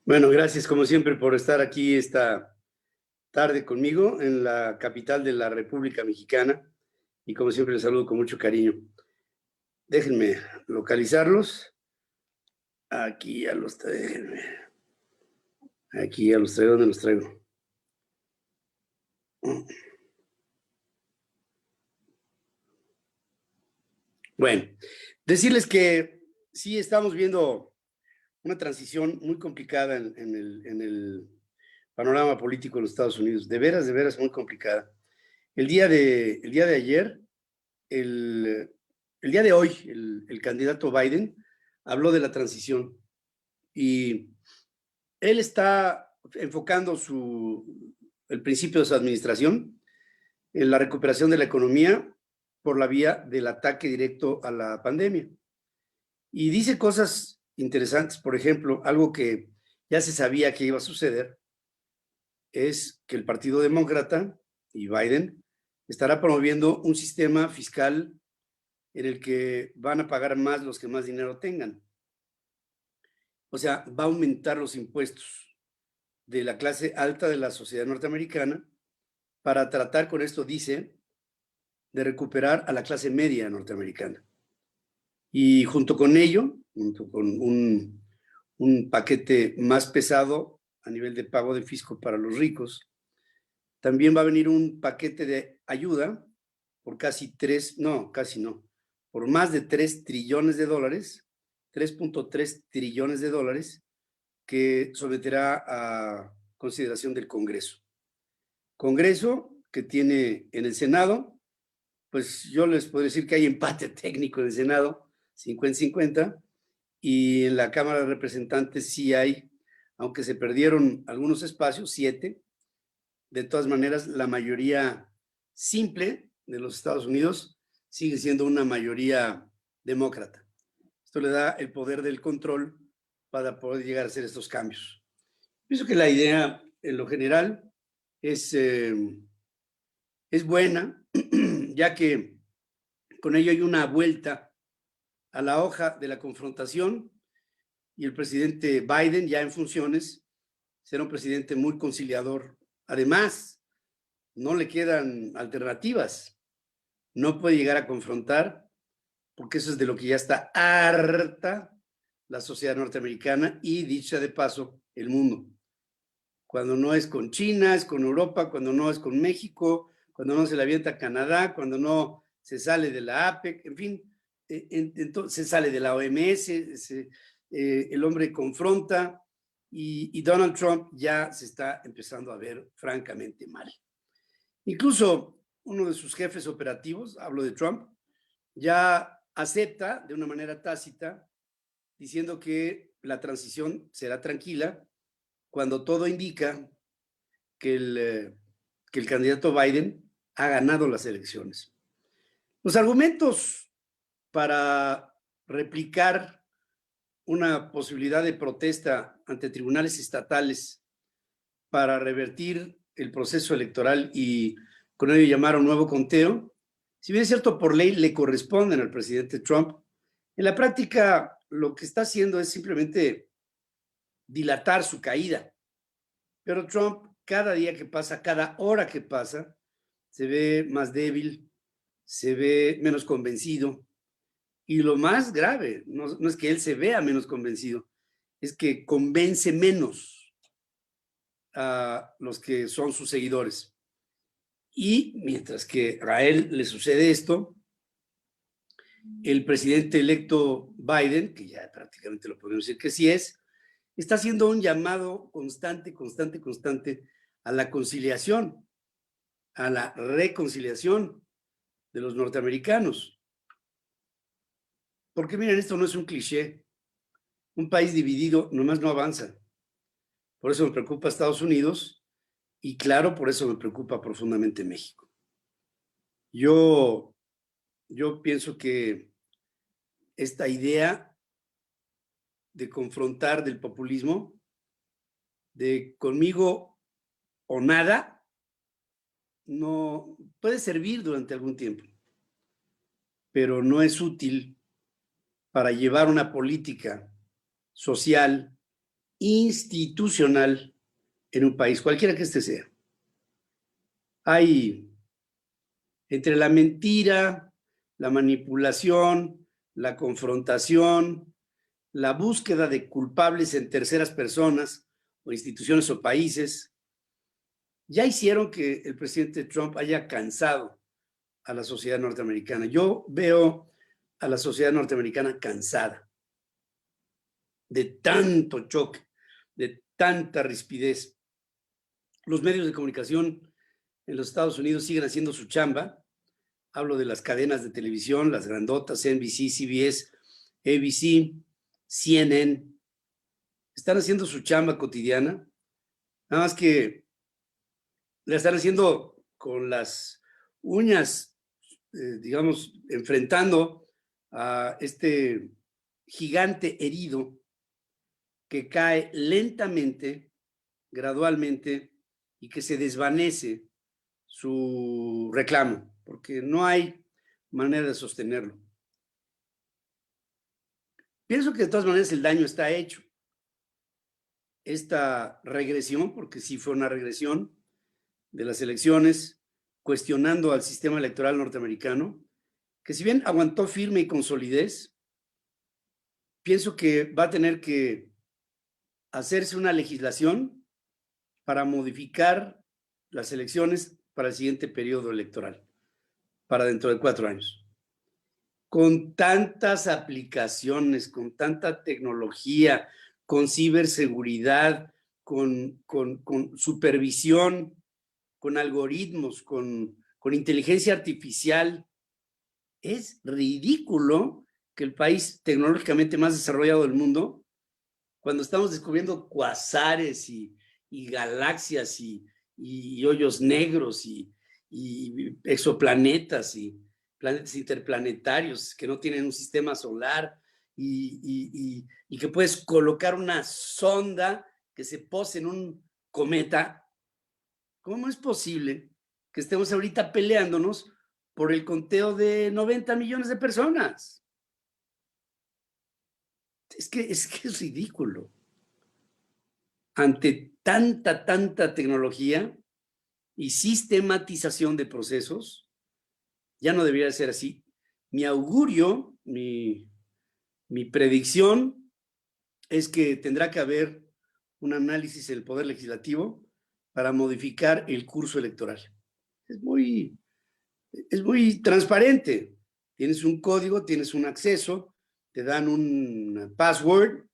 Bueno, gracias como siempre por estar aquí esta tarde conmigo en la capital de la República Mexicana y como siempre les saludo con mucho cariño. Déjenme localizarlos. Aquí ya los traigo. Aquí ya los traigo. ¿Dónde los traigo? Bueno, decirles que sí estamos viendo una transición muy complicada en el panorama político de los Estados Unidos. De veras muy complicada. El día de ayer, el, el día de hoy, el candidato Biden habló de la transición y él está enfocando el principio de su administración en la recuperación de la economía por la vía del ataque directo a la pandemia. Y dice cosas interesantes, por ejemplo, algo que ya se sabía que iba a suceder, es que el Partido Demócrata y Biden estará promoviendo un sistema fiscal en el que van a pagar más los que más dinero tengan. O sea, va a aumentar los impuestos de la clase alta de la sociedad norteamericana para tratar con esto, dice, de recuperar a la clase media norteamericana. Y junto con ello, junto con un paquete más pesado a nivel de pago de fisco para los ricos, también va a venir un paquete de ayuda por por más de 3 trillones de dólares, 3.3 trillones de dólares, que someterá a consideración del Congreso. Congreso que tiene en el Senado, pues yo les puedo decir que hay empate técnico en el Senado, 50-50, y en la Cámara de Representantes sí hay, aunque se perdieron algunos espacios, 7, de todas maneras, la mayoría simple de los Estados Unidos sigue siendo una mayoría demócrata. Esto le da el poder del control para poder llegar a hacer estos cambios. Pienso que la idea, en lo general, es buena, ya que con ello hay una vuelta a la hoja de la confrontación y el presidente Biden, ya en funciones, será un presidente muy conciliador. Además, no le quedan alternativas. No puede llegar a confrontar, porque eso es de lo que ya está harta la sociedad norteamericana y, dicha de paso, el mundo. Cuando no es con China, es con Europa, cuando no es con México, cuando no se le avienta a Canadá, cuando no se sale de la APEC, en fin, entonces se sale de la OMS, el hombre confronta y Donald Trump ya se está empezando a ver francamente mal. Incluso uno de sus jefes operativos, hablo de Trump, ya acepta de una manera tácita, diciendo que la transición será tranquila, cuando todo indica que el candidato Biden ha ganado las elecciones. Los argumentos para replicar una posibilidad de protesta ante tribunales estatales para revertir el proceso electoral y con ello llamar a un nuevo conteo, si bien es cierto por ley le corresponden al presidente Trump, en la práctica lo que está haciendo es simplemente dilatar su caída. Pero Trump, cada día que pasa, cada hora que pasa, se ve más débil, se ve menos convencido. Y lo más grave, no es que él se vea menos convencido, es que convence menos a los que son sus seguidores. Y mientras que a él le sucede esto, el presidente electo Biden, que ya prácticamente lo podemos decir que sí es, está haciendo un llamado constante a la conciliación, a la reconciliación de los norteamericanos. Porque miren, esto no es un cliché. Un país dividido nomás no avanza. Por eso me preocupa Estados Unidos y claro, por eso me preocupa profundamente México. Yo pienso que esta idea de confrontar del populismo, de conmigo o nada, no puede servir durante algún tiempo, pero no es útil para llevar una política social, institucional en un país, cualquiera que este sea. Hay entre la mentira, la manipulación, la confrontación, la búsqueda de culpables en terceras personas o instituciones o países, ya hicieron que el presidente Trump haya cansado a la sociedad norteamericana. Yo veo a la sociedad norteamericana cansada de tanto choque, de tanta rispidez. Los medios de comunicación en los Estados Unidos siguen haciendo su chamba. Hablo de las cadenas de televisión, las grandotas, NBC, CBS, ABC, CNN. Están haciendo su chamba cotidiana, nada más que la están haciendo con las uñas, digamos, enfrentando a este gigante herido que cae lentamente, gradualmente, y que se desvanece su reclamo, porque no hay manera de sostenerlo. Pienso que de todas maneras el daño está hecho. Esta regresión, porque sí fue una regresión de las elecciones, cuestionando al sistema electoral norteamericano, que si bien aguantó firme y con solidez, pienso que va a tener que hacerse una legislación para modificar las elecciones para el siguiente periodo electoral, para dentro de 4 años. Con tantas aplicaciones, con tanta tecnología, con ciberseguridad, con supervisión, con algoritmos, con inteligencia artificial, es ridículo que el país tecnológicamente más desarrollado del mundo, cuando estamos descubriendo cuasares y galaxias y hoyos negros y exoplanetas y planetas interplanetarios que no tienen un sistema solar y que puedes colocar una sonda que se pose en un cometa. ¿Cómo es posible que estemos ahorita peleándonos por el conteo de 90 millones de personas? Es que es ridículo. Ante tanta tecnología y sistematización de procesos, ya no debería ser así. Mi augurio, mi predicción es que tendrá que haber un análisis del Poder Legislativo para modificar el curso electoral. Es muy transparente. Tienes un código, tienes un acceso, te dan un password,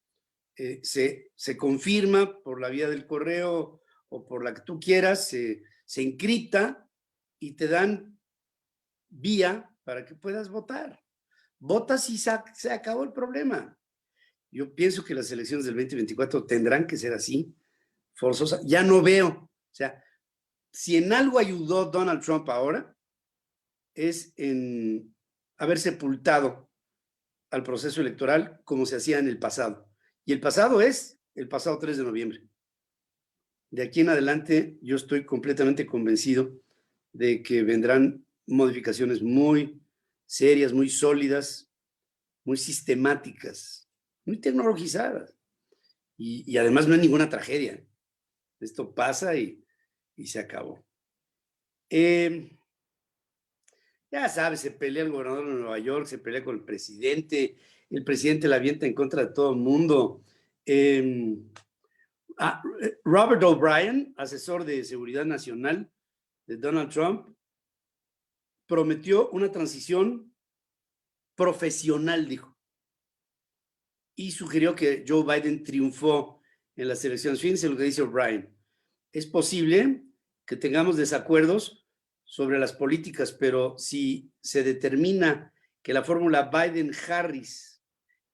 se confirma por la vía del correo o por la que tú quieras, se encripta y te dan vía para que puedas votar. Votas y se acabó el problema. Yo pienso que las elecciones del 2024 tendrán que ser así, forzosas. Ya no veo, o sea, si en algo ayudó Donald Trump ahora, es en haber sepultado al proceso electoral como se hacía en el pasado. Y el pasado es el pasado 3 de noviembre. De aquí en adelante, yo estoy completamente convencido de que vendrán modificaciones muy serias, muy sólidas, muy sistemáticas, muy tecnologizadas. Y además no hay ninguna tragedia. Esto pasa y se acabó. Ya sabes, se pelea el gobernador de Nueva York, se pelea con el presidente la avienta en contra de todo el mundo. Robert O'Brien, asesor de seguridad nacional de Donald Trump, prometió una transición profesional, dijo, y sugirió que Joe Biden triunfó en las elecciones. Fíjense lo que dice O'Brien. Es posible que tengamos desacuerdos sobre las políticas, pero si se determina que la fórmula Biden-Harris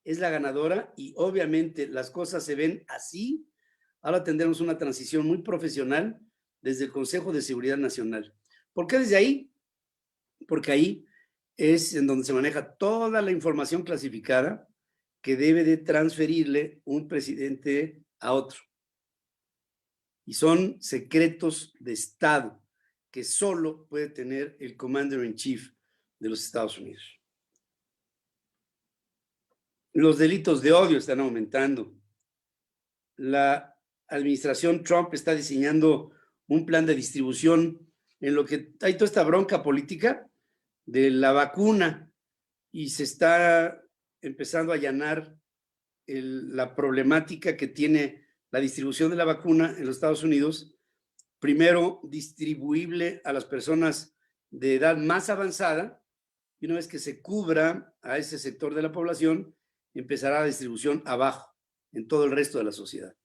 es la ganadora y obviamente las cosas se ven así, ahora tendremos una transición muy profesional desde el Consejo de Seguridad Nacional. ¿Por qué desde ahí? Porque ahí es en donde se maneja toda la información clasificada que debe de transferirle un presidente a otro. Y son secretos de Estado que solo puede tener el Commander in Chief de los Estados Unidos. Los delitos de odio están aumentando. La administración Trump está diseñando un plan de distribución en lo que hay toda esta bronca política de la vacuna y se está empezando a allanar la problemática que tiene la distribución de la vacuna en los Estados Unidos. Primero, distribuible a las personas de edad más avanzada, y una vez que se cubra a ese sector de la población, empezará la distribución abajo, en todo el resto de la sociedad.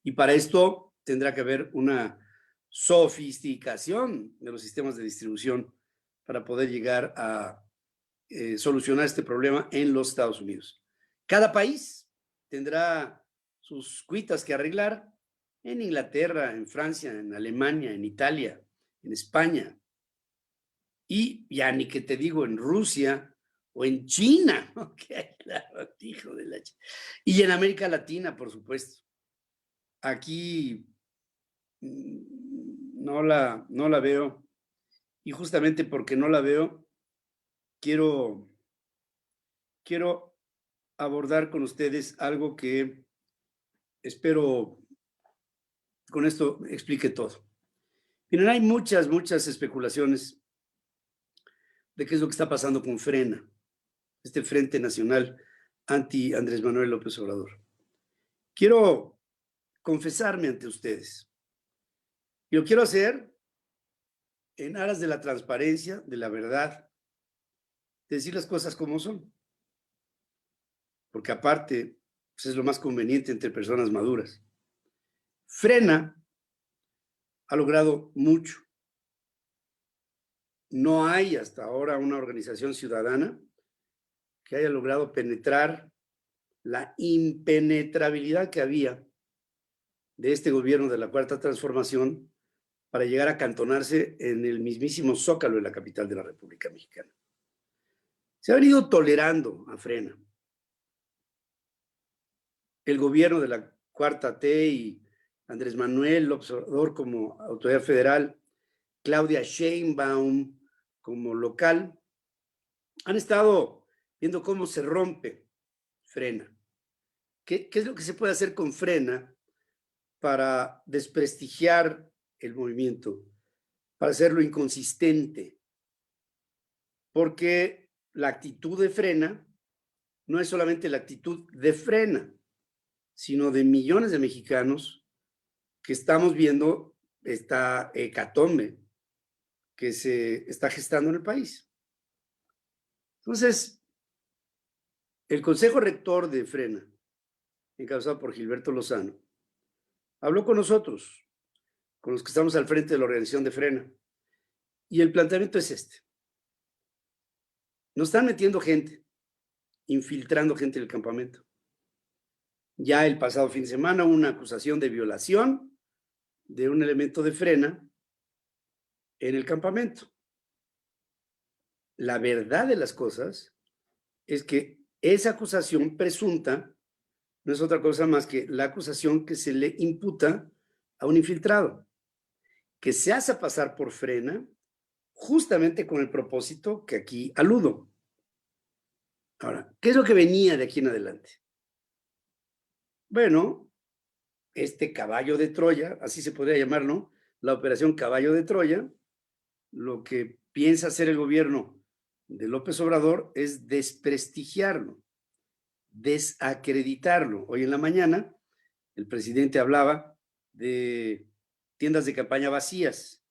Y para esto tendrá que haber una sofisticación de los sistemas de distribución para poder llegar a solucionar este problema en los Estados Unidos. Cada país tendrá sus cuitas que arreglar en Inglaterra, en Francia, en Alemania, en Italia, en España, y ya ni que te digo en Rusia o en China, okay, claro, hijo de la y en América Latina, por supuesto. Aquí no la veo, y justamente porque no la veo, quiero abordar con ustedes algo que espero con esto explique todo. Miren, hay muchas especulaciones de qué es lo que está pasando con Frena, este Frente Nacional anti Andrés Manuel López Obrador. Quiero confesarme ante ustedes. Y lo quiero hacer en aras de la transparencia, de la verdad, de decir las cosas como son. Porque aparte, pues es lo más conveniente entre personas maduras. Frena ha logrado mucho. No hay hasta ahora una organización ciudadana que haya logrado penetrar la impenetrabilidad que había de este gobierno de la Cuarta Transformación para llegar a acantonarse en el mismísimo Zócalo de la capital de la República Mexicana. Se ha venido tolerando a Frena. El gobierno de la Cuarta T y Andrés Manuel López Obrador como autoridad federal, Claudia Sheinbaum como local, han estado viendo cómo se rompe Frena. ¿Qué es lo que se puede hacer con Frena para desprestigiar el movimiento, para hacerlo inconsistente? Porque la actitud de Frena no es solamente la actitud de Frena, sino de millones de mexicanos que estamos viendo esta hecatombe que se está gestando en el país. Entonces, el Consejo Rector de Frena, encabezado por Gilberto Lozano, habló con nosotros, con los que estamos al frente de la organización de Frena, y el planteamiento es este. Nos están metiendo gente, infiltrando gente en el campamento. Ya el pasado fin de semana hubo una acusación de violación de un elemento de Frena en el campamento. La verdad de las cosas es que esa acusación presunta no es otra cosa más que la acusación que se le imputa a un infiltrado, que se hace pasar por Frena justamente con el propósito que aquí aludo. Ahora, ¿qué es lo que venía de aquí en adelante? Bueno, este caballo de Troya, así se podría llamar, ¿no? La operación caballo de Troya, lo que piensa hacer el gobierno de López Obrador es desprestigiarlo, desacreditarlo. Hoy en la mañana el presidente hablaba de tiendas de campaña vacías.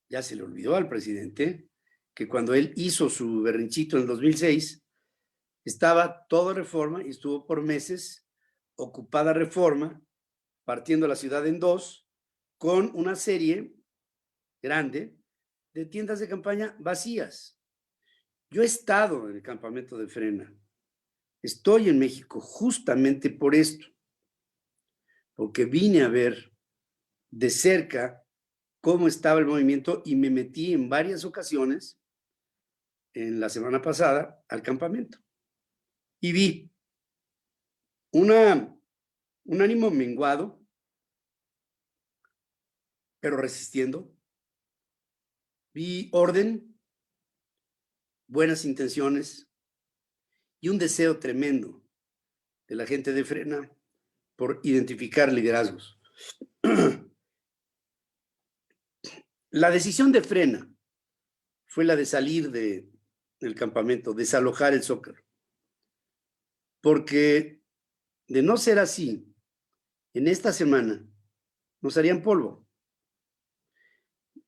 Ya se le olvidó al presidente que cuando él hizo su berrinchito en el 2006, estaba toda Reforma y estuvo por meses ocupada Reforma, partiendo la ciudad en dos, con una serie grande de tiendas de campaña vacías. Yo he estado en el campamento de Frena. Estoy en México justamente por esto, porque vine a ver de cerca cómo estaba el movimiento y me metí en varias ocasiones en la semana pasada al campamento y vi un ánimo menguado, pero resistiendo. Vi orden, buenas intenciones y un deseo tremendo de la gente de Frena por identificar liderazgos. La decisión de Frena fue la de salir del campamento, desalojar el Zócalo. Porque de no ser así, en esta semana nos harían polvo.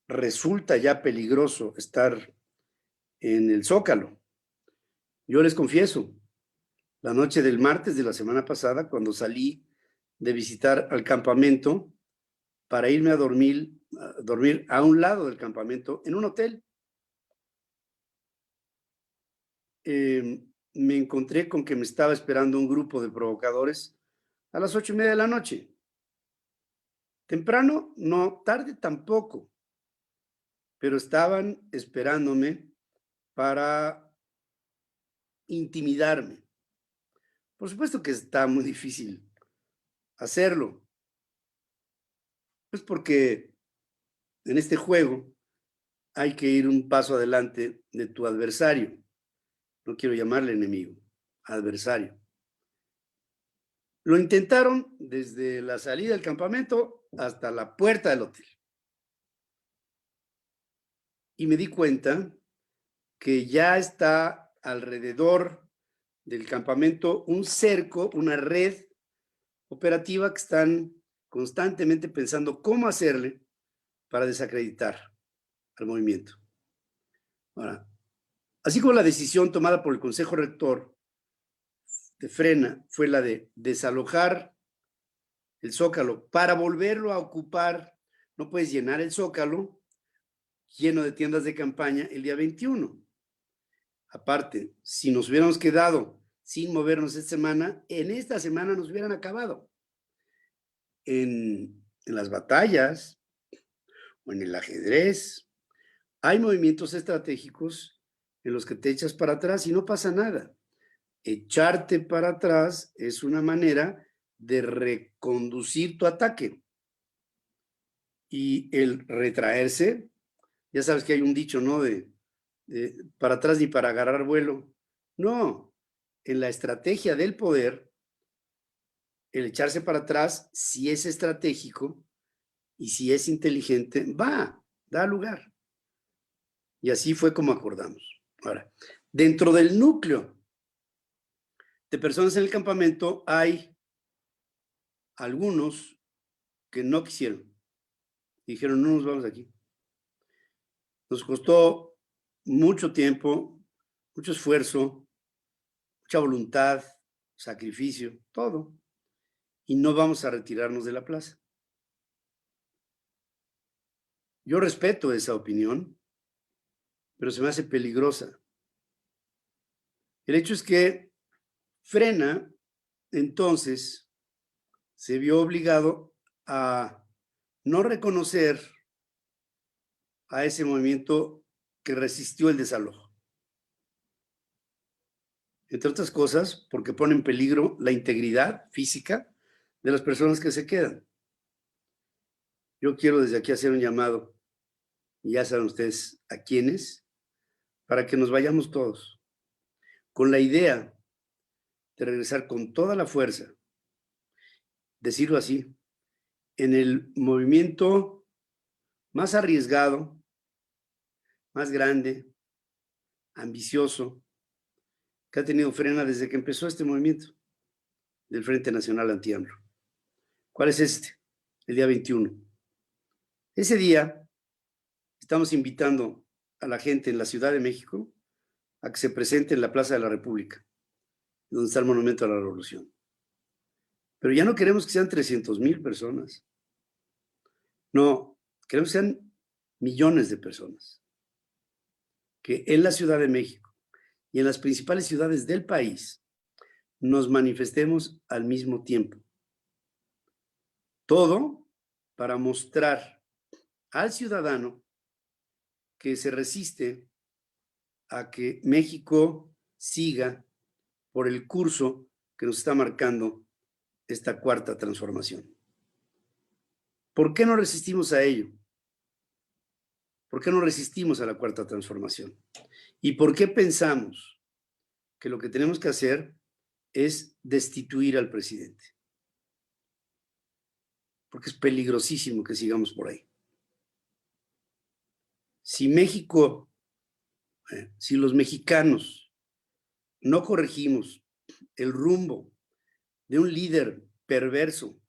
Resulta ya peligroso estar en el Zócalo. Yo les confieso, la noche del martes de la semana pasada, cuando salí de visitar al campamento para irme a dormir a un lado del campamento en un hotel, me encontré con que me estaba esperando un grupo de provocadores a las 8:30 de la noche. Temprano, no, tarde tampoco, pero estaban esperándome para intimidarme. Por supuesto que está muy difícil hacerlo, pues porque en este juego hay que ir un paso adelante de tu adversario. No quiero llamarle enemigo, adversario. Lo intentaron desde la salida del campamento hasta la puerta del hotel. Y me di cuenta que ya está alrededor del campamento un cerco, una red operativa que están constantemente pensando cómo hacerle para desacreditar al movimiento. Ahora, así como la decisión tomada por el Consejo Rector de Frena fue la de desalojar el Zócalo para volverlo a ocupar, no puedes llenar el Zócalo lleno de tiendas de campaña el día 21. Aparte, si nos hubiéramos quedado sin movernos esta semana, en esta semana nos hubieran acabado. En las batallas o en el ajedrez, hay movimientos estratégicos en los que te echas para atrás y no pasa nada. Echarte para atrás es una manera de reconducir tu ataque. Y el retraerse, ya sabes que hay un dicho, ¿no? De para atrás ni para agarrar vuelo. No, en la estrategia del poder, el echarse para atrás, si es estratégico y si es inteligente, da lugar. Y así fue como acordamos. Ahora, dentro del núcleo de personas en el campamento hay algunos que no quisieron. Dijeron, no nos vamos de aquí. Nos costó mucho tiempo, mucho esfuerzo, mucha voluntad, sacrificio, todo. Y no vamos a retirarnos de la plaza. Yo respeto esa opinión, pero se me hace peligrosa. El hecho es que Frena, entonces, se vio obligado a no reconocer a ese movimiento que resistió el desalojo. Entre otras cosas, porque pone en peligro la integridad física de las personas que se quedan. Yo quiero desde aquí hacer un llamado, y ya saben ustedes a quiénes, para que nos vayamos todos, con la idea de regresar con toda la fuerza, decirlo así, en el movimiento más arriesgado, más grande, ambicioso, que ha tenido Frena desde que empezó este movimiento del Frente Nacional Anti-AMLO. ¿Cuál es este? El día 21. Ese día estamos invitando a la gente en la Ciudad de México a que se presente en la Plaza de la República, donde está el Monumento a la Revolución. Pero ya no queremos que sean 300,000 personas. No, queremos que sean millones de personas. Que en la Ciudad de México y en las principales ciudades del país nos manifestemos al mismo tiempo. Todo para mostrar al ciudadano que se resiste a que México siga por el curso que nos está marcando esta cuarta transformación. ¿Por qué no resistimos a ello? ¿Por qué no resistimos a la cuarta transformación? ¿Y por qué pensamos que lo que tenemos que hacer es destituir al presidente, porque es peligrosísimo que sigamos por ahí. Si México, si los mexicanos no corregimos el rumbo de un líder perverso,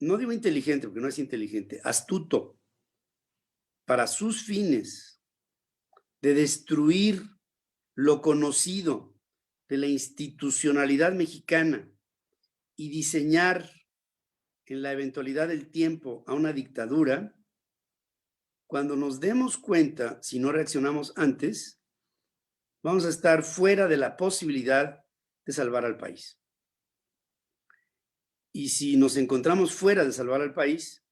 no digo inteligente, porque no es inteligente, astuto, para sus fines de destruir lo conocido de la institucionalidad mexicana y diseñar en la eventualidad del tiempo a una dictadura, cuando nos demos cuenta, si no reaccionamos antes, vamos a estar fuera de la posibilidad de salvar al país. Y si nos encontramos fuera de salvar al país,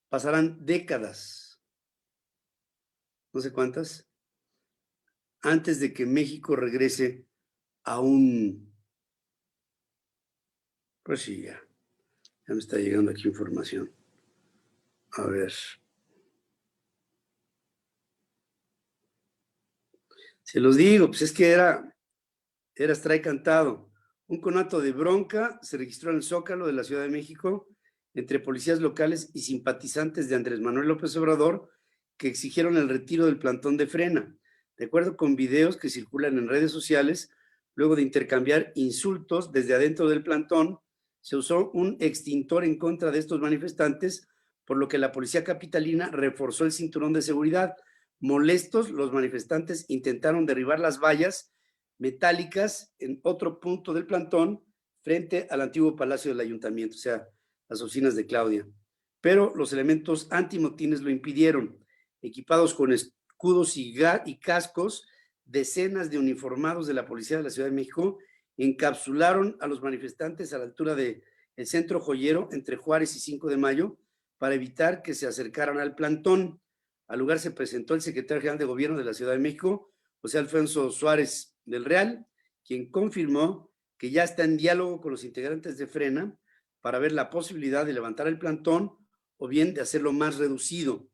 pasarán décadas, no sé cuántas, antes de que México regrese a un... Pues sí, ya me está llegando aquí información. A ver. Se los digo, pues es que era strike cantado. Un conato de bronca se registró en el Zócalo de la Ciudad de México entre policías locales y simpatizantes de Andrés Manuel López Obrador que exigieron el retiro del plantón de frena. De acuerdo con videos que circulan en redes sociales, luego de intercambiar insultos desde adentro del plantón, se usó un extintor en contra de estos manifestantes, por lo que la policía capitalina reforzó el cinturón de seguridad. Molestos, los manifestantes intentaron derribar las vallas metálicas en otro punto del plantón frente al antiguo palacio del ayuntamiento, o sea, las oficinas de Claudia. Pero los elementos antimotines lo impidieron. Equipados con escudos y cascos, decenas de uniformados de la Policía de la Ciudad de México encapsularon a los manifestantes a la altura del Centro Joyero entre Juárez y 5 de Mayo para evitar que se acercaran al plantón. Al lugar se presentó el secretario general de Gobierno de la Ciudad de México, José Alfonso Suárez del Real, quien confirmó que ya está en diálogo con los integrantes de Frena para ver la posibilidad de levantar el plantón o bien de hacerlo más reducido.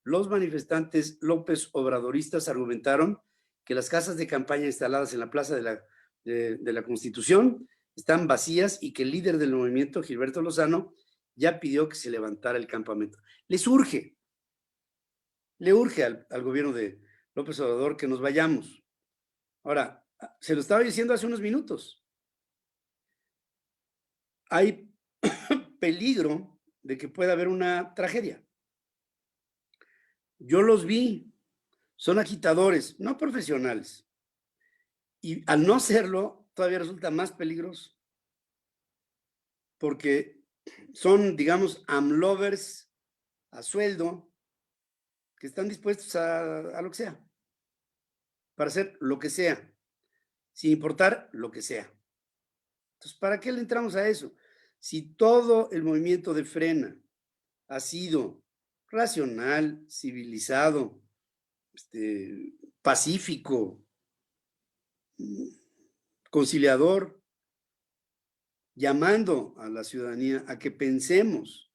Los manifestantes López Obradoristas argumentaron que las casas de campaña instaladas en la Plaza de la Constitución están vacías y que el líder del movimiento, Gilberto Lozano, ya pidió que se levantara el campamento. Le urge al gobierno de López Obrador que nos vayamos. Ahora, se lo estaba diciendo hace unos minutos. Hay peligro de que pueda haber una tragedia. Yo los vi, son agitadores, no profesionales. Y al no serlo, todavía resulta más peligroso. Porque son, digamos, amlovers a sueldo que están dispuestos a lo que sea, para hacer lo que sea, sin importar lo que sea. Entonces, ¿para qué le entramos a eso? Si todo el movimiento de Frena ha sido racional, civilizado, pacífico, conciliador, llamando a la ciudadanía a que pensemos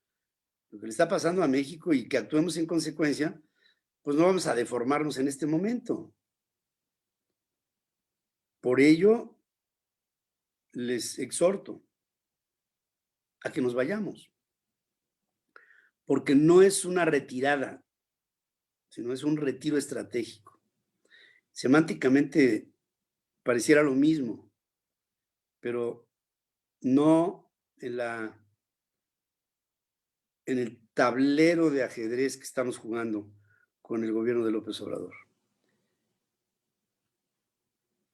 lo que le está pasando a México y que actuemos en consecuencia, pues no vamos a deformarnos en este momento. Por ello, les exhorto a que nos vayamos, porque no es una retirada, sino es un retiro estratégico. Semánticamente pareciera lo mismo, pero no en el tablero de ajedrez que estamos jugando con el gobierno de López Obrador.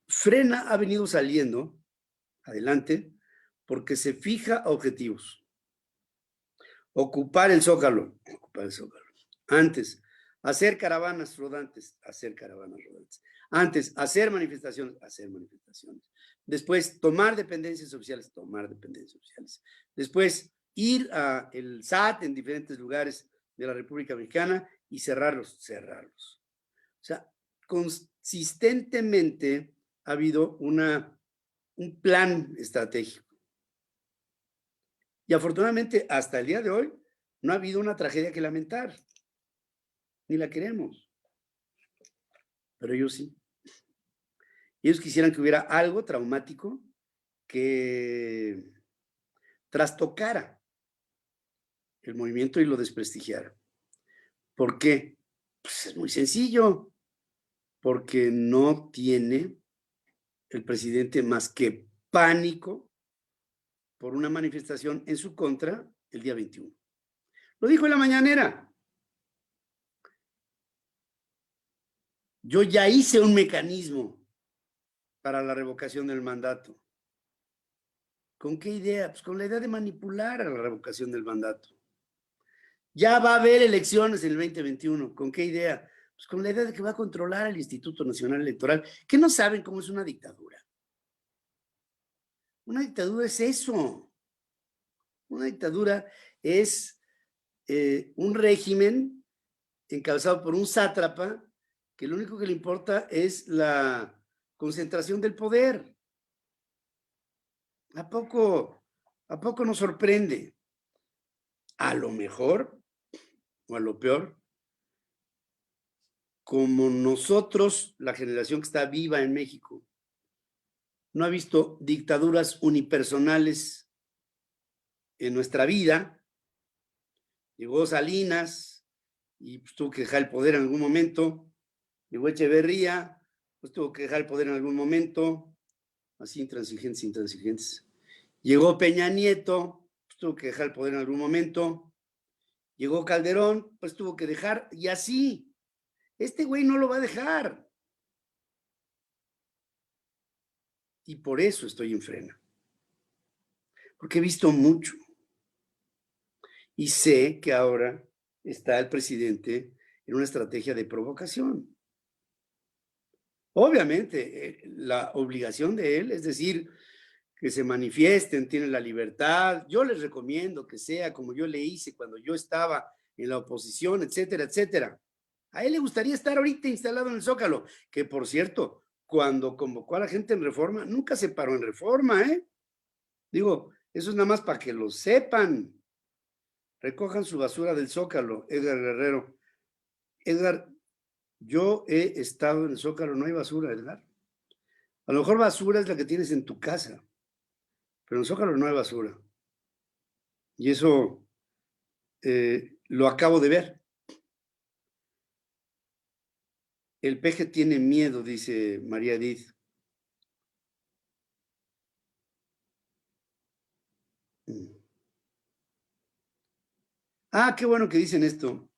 Frena ha venido saliendo adelante porque se fija objetivos. Ocupar el Zócalo. Antes, hacer caravanas rodantes. Antes, hacer manifestaciones. Después, tomar dependencias oficiales. Después, ir al SAT en diferentes lugares de la República Mexicana y cerrarlos. O sea, consistentemente ha habido un plan estratégico. Y afortunadamente, hasta el día de hoy, no ha habido una tragedia que lamentar. Ni la queremos. Pero ellos sí. Ellos quisieran que hubiera algo traumático que trastocara el movimiento y lo desprestigiara. ¿Por qué? Pues es muy sencillo, porque no tiene el presidente más que pánico por una manifestación en su contra el día 21. Lo dijo en la mañanera. Yo ya hice un mecanismo para la revocación del mandato. ¿Con qué idea? Pues con la idea de manipular a la revocación del mandato. Ya va a haber elecciones en el 2021. ¿Con qué idea? Pues con la idea de que va a controlar al Instituto Nacional Electoral, que no saben cómo es una dictadura. Una dictadura es eso. Una dictadura es un régimen encabezado por un sátrapa que lo único que le importa es la concentración del poder. ¿A poco nos sorprende? A lo mejor, o a lo peor, como nosotros, la generación que está viva en México, no ha visto dictaduras unipersonales en nuestra vida. Llegó Salinas y pues, tuvo que dejar el poder en algún momento. Llegó Echeverría, pues tuvo que dejar el poder en algún momento. Así intransigentes. Llegó Peña Nieto, pues tuvo que dejar el poder en algún momento. Llegó Calderón, pues tuvo que dejar, y así. Este güey no lo va a dejar. Y por eso estoy en frena. Porque he visto mucho. Y sé que ahora está el presidente en una estrategia de provocación. Obviamente, la obligación de él es decir, que se manifiesten, tienen la libertad. Yo les recomiendo que sea como yo le hice cuando yo estaba en la oposición, etcétera, etcétera. A él le gustaría estar ahorita instalado en el Zócalo, que por cierto, cuando convocó a la gente en Reforma, nunca se paró en Reforma, ¿eh? Digo, eso es nada más para que lo sepan. Recojan su basura del Zócalo, Edgar Guerrero. Edgar, yo he estado en el Zócalo, no hay basura, Edgar. A lo mejor basura es la que tienes en tu casa, pero en el Zócalo no hay basura. Y eso lo acabo de ver. El peje tiene miedo, dice María Edith. Ah, qué bueno que dicen esto.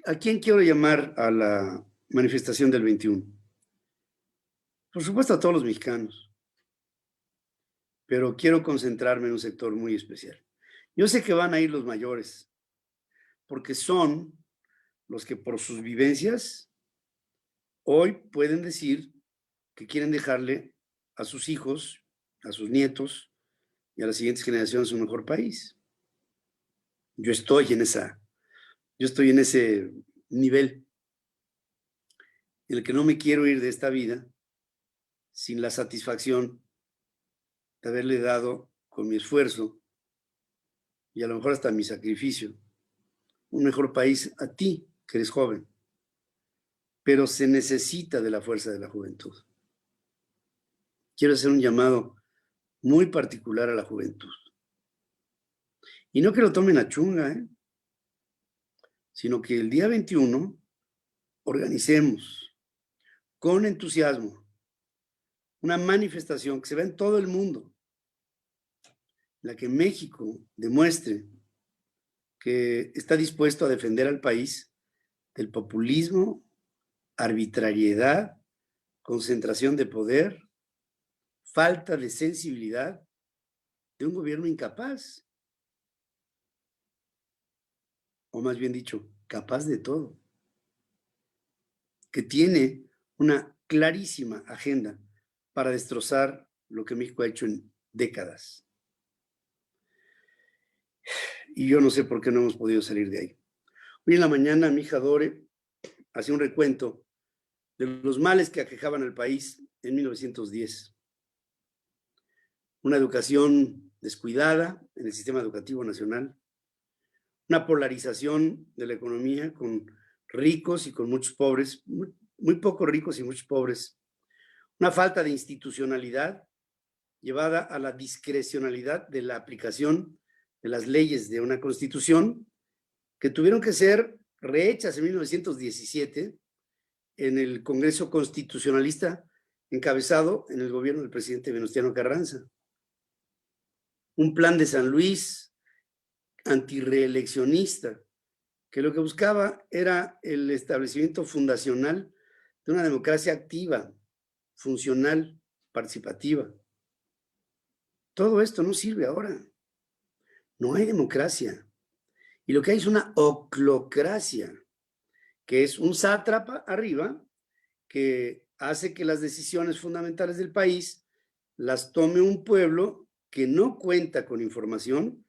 ¿A quién quiero llamar a la manifestación del 21? Por supuesto a todos los mexicanos, pero quiero concentrarme en un sector muy especial. Yo sé que van a ir los mayores, porque son los que por sus vivencias hoy pueden decir que quieren dejarle a sus hijos, a sus nietos y a las siguientes generaciones un mejor país. Yo estoy en ese nivel en el que no me quiero ir de esta vida sin la satisfacción de haberle dado con mi esfuerzo y a lo mejor hasta mi sacrificio un mejor país a ti, que eres joven. Pero se necesita de la fuerza de la juventud. Quiero hacer un llamado muy particular a la juventud. Y no que lo tomen a chunga, sino que el día 21 organicemos con entusiasmo una manifestación que se vea en todo el mundo, en la que México demuestre que está dispuesto a defender al país del populismo, arbitrariedad, concentración de poder, falta de sensibilidad de un gobierno incapaz, o más bien dicho, capaz de todo, que tiene una clarísima agenda para destrozar lo que México ha hecho en décadas. Y yo no sé por qué no hemos podido salir de ahí. Hoy en la mañana mi hija Dore hacía un recuento de los males que aquejaban al país en 1910. Una educación descuidada en el sistema educativo nacional, una polarización de la economía con ricos y con muchos pobres, muy pocos ricos y muchos pobres, una falta de institucionalidad llevada a la discrecionalidad de la aplicación de las leyes de una constitución que tuvieron que ser rehechas en 1917 en el Congreso Constitucionalista encabezado en el gobierno del presidente Venustiano Carranza. Un plan de San Luis antirreeleccionista que lo que buscaba era el establecimiento fundacional de una democracia activa, funcional, participativa. Todo esto no sirve ahora. No hay democracia. Y lo que hay es una oclocracia, que es un sátrapa arriba que hace que las decisiones fundamentales del país las tome un pueblo que no cuenta con información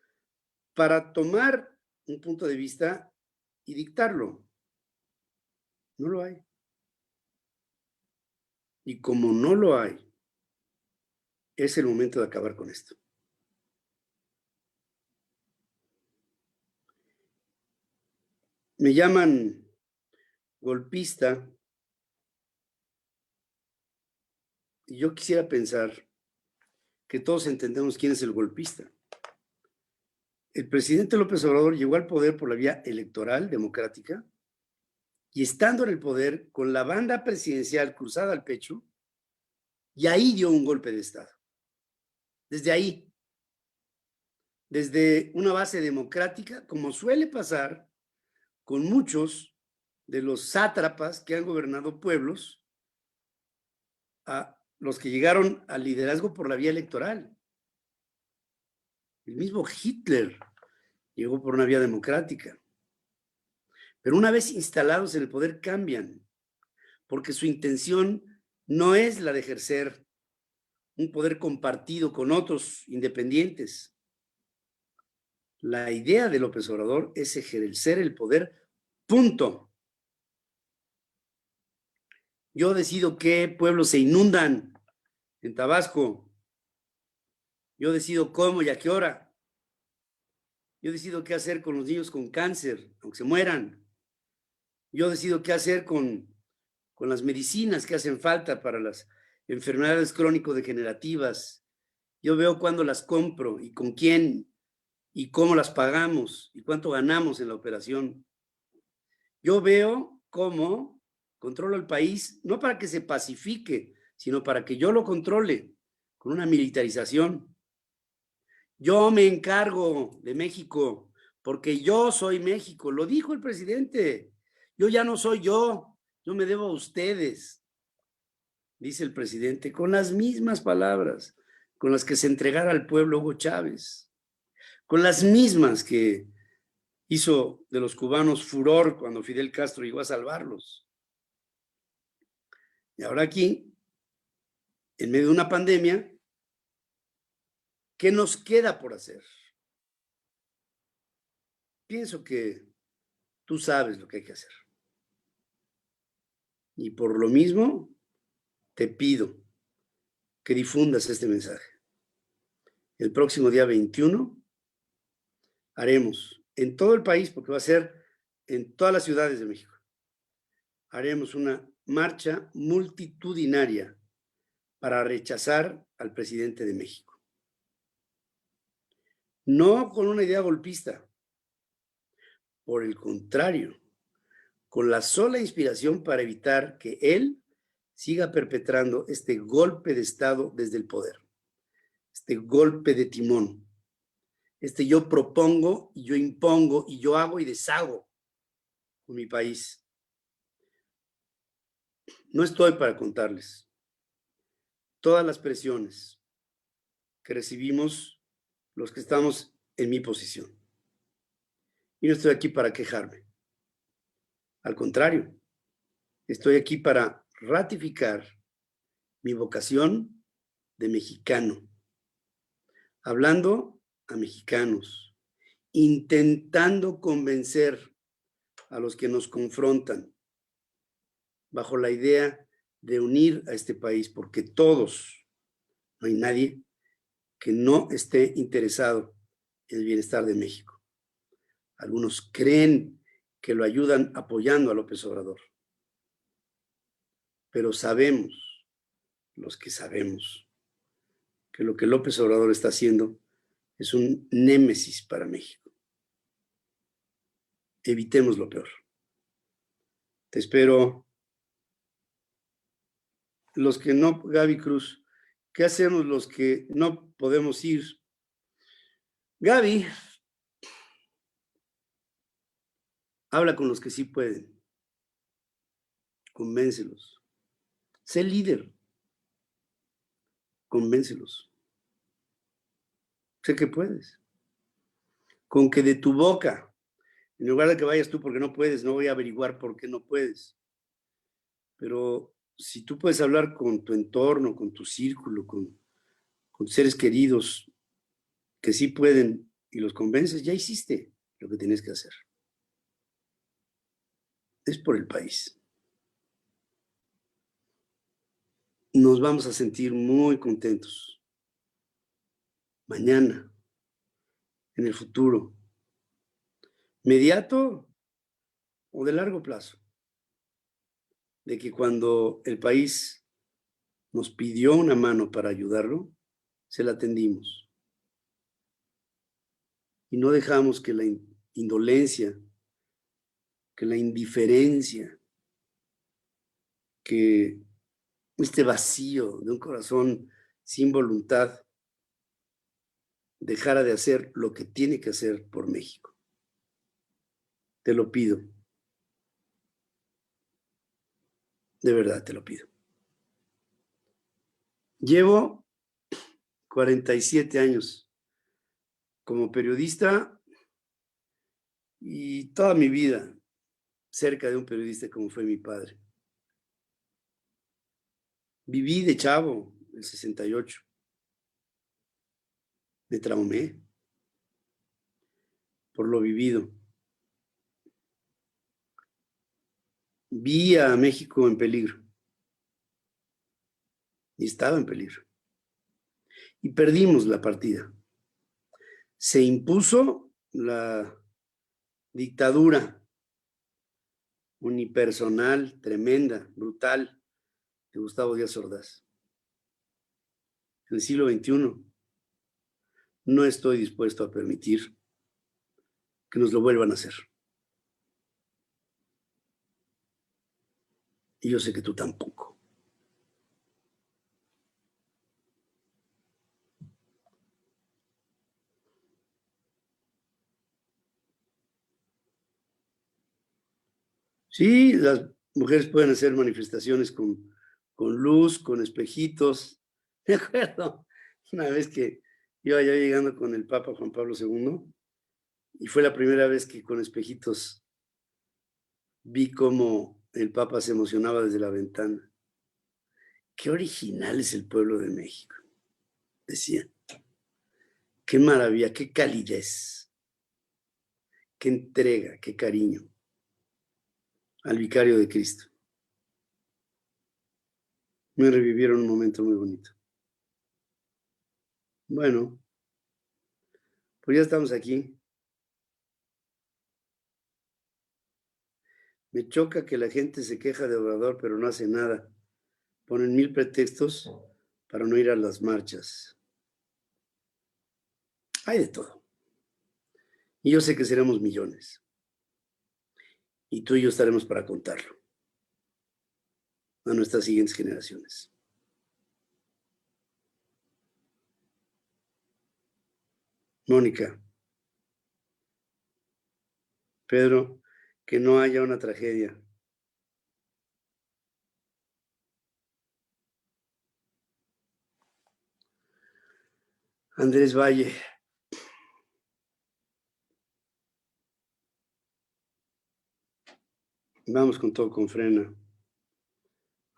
para tomar un punto de vista y dictarlo. No lo hay. Y como no lo hay, es el momento de acabar con esto. Me llaman golpista y yo quisiera pensar que todos entendemos quién es el golpista. El presidente López Obrador llegó al poder por la vía electoral democrática y estando en el poder con la banda presidencial cruzada al pecho, y ahí dio un golpe de Estado. Desde ahí, desde una base democrática, como suele pasar con muchos de los sátrapas que han gobernado pueblos, a los que llegaron al liderazgo por la vía electoral. El mismo Hitler llegó por una vía democrática. Pero una vez instalados en el poder cambian, porque su intención no es la de ejercer un poder compartido con otros independientes. La idea de López Obrador es ejercer el poder, punto. Yo decido qué pueblos se inundan en Tabasco. Yo decido cómo y a qué hora. Yo decido qué hacer con los niños con cáncer, aunque se mueran. Yo decido qué hacer con las medicinas que hacen falta para las enfermedades crónico-degenerativas. Yo veo cuándo las compro y con quién y cómo las pagamos y cuánto ganamos en la operación. Yo veo cómo controlo el país, no para que se pacifique, sino para que yo lo controle con una militarización. Yo me encargo de México porque yo soy México, lo dijo el presidente. Yo ya no soy yo me debo a ustedes, dice el presidente, con las mismas palabras con las que se entregara al pueblo Hugo Chávez, con las mismas que hizo de los cubanos furor cuando Fidel Castro llegó a salvarlos. Y ahora aquí, en medio de una pandemia, ¿qué nos queda por hacer? Pienso que tú sabes lo que hay que hacer. Y por lo mismo, te pido que difundas este mensaje. El próximo día 21 haremos en todo el país, porque va a ser en todas las ciudades de México, haremos una marcha multitudinaria para rechazar al presidente de México. No con una idea golpista, por el contrario, con la sola inspiración para evitar que él siga perpetrando este golpe de Estado desde el poder, este golpe de timón, este yo propongo y yo impongo y yo hago y deshago con mi país. No estoy para contarles todas las presiones que recibimos los que estamos en mi posición. Y no estoy aquí para quejarme. Al contrario, estoy aquí para ratificar mi vocación de mexicano, hablando a mexicanos, intentando convencer a los que nos confrontan bajo la idea de unir a este país, porque todos, no hay nadie que no esté interesado en el bienestar de México. Algunos creen que lo ayudan apoyando a López Obrador, pero sabemos los que sabemos que lo que López Obrador está haciendo es un némesis para México. Evitemos lo peor. Te espero. Los que no, Gaby Cruz, ¿qué hacemos los que no podemos ir? Gaby, habla con los que sí pueden. Convéncelos. Sé líder. Convéncelos. Sé que puedes. Con que de tu boca, en lugar de que vayas tú porque no puedes, no voy a averiguar por qué no puedes. Pero si tú puedes hablar con tu entorno, con tu círculo, con seres queridos que sí pueden y los convences, ya hiciste lo que tienes que hacer. Es por el país. Nos vamos a sentir muy contentos mañana, en el futuro, inmediato o de largo plazo, de que cuando el país nos pidió una mano para ayudarlo, se la tendimos. Y no dejamos que la indolencia, que la indiferencia, que este vacío de un corazón sin voluntad dejara de hacer lo que tiene que hacer por México. Te lo pido. De verdad te lo pido. Llevo 47 años como periodista y toda mi vida cerca de un periodista como fue mi padre. Viví de chavo, el 68. Me traumé por lo vivido. Vi a México en peligro. Y estaba en peligro. Y perdimos la partida. Se impuso la dictadura unipersonal, tremenda, brutal, de Gustavo Díaz Ordaz. En el siglo XXI no estoy dispuesto a permitir que nos lo vuelvan a hacer. Y yo sé que tú tampoco. Sí, las mujeres pueden hacer manifestaciones con luz, con espejitos. Me acuerdo una vez que iba ya llegando con el Papa Juan Pablo II y fue la primera vez que con espejitos vi cómo el Papa se emocionaba desde la ventana. Qué original es el pueblo de México, decía. Qué maravilla, qué calidez, qué entrega, qué cariño al vicario de Cristo. Me revivieron un momento muy bonito. Bueno, pues ya estamos aquí. Me choca que la gente se queja de Obrador, pero no hace nada. Ponen 1000 pretextos para no ir a las marchas. Hay de todo. Y yo sé que seremos millones. Y tú y yo estaremos para contarlo a nuestras siguientes generaciones. Mónica, Pedro, que no haya una tragedia. Andrés Valle, vamos con todo con frena.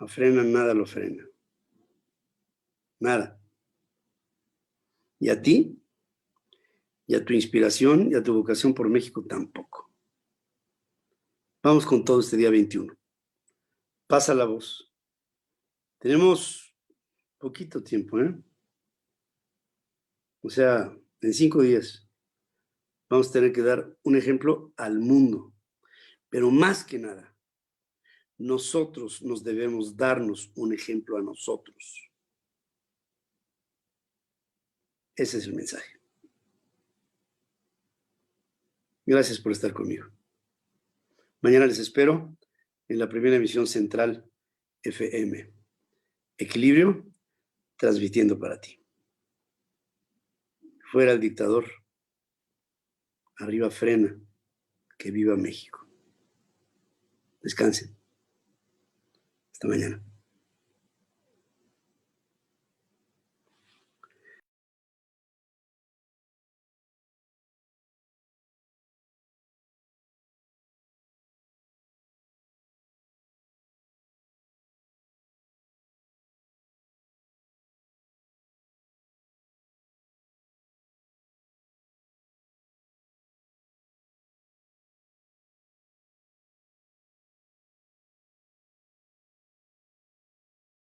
A frena nada lo frena. Nada. Y a ti, y a tu inspiración, y a tu vocación por México tampoco. Vamos con todo este día 21. Pasa la voz. Tenemos poquito tiempo, ¿eh? O sea, en 5 días vamos a tener que dar un ejemplo al mundo. Pero más que nada, nosotros nos debemos darnos un ejemplo a nosotros. Ese es el mensaje. Gracias por estar conmigo. Mañana les espero en la primera emisión Central FM. Equilibrio, transmitiendo para ti. Fuera el dictador. Arriba frena. Que viva México. Descansen. Hasta mañana.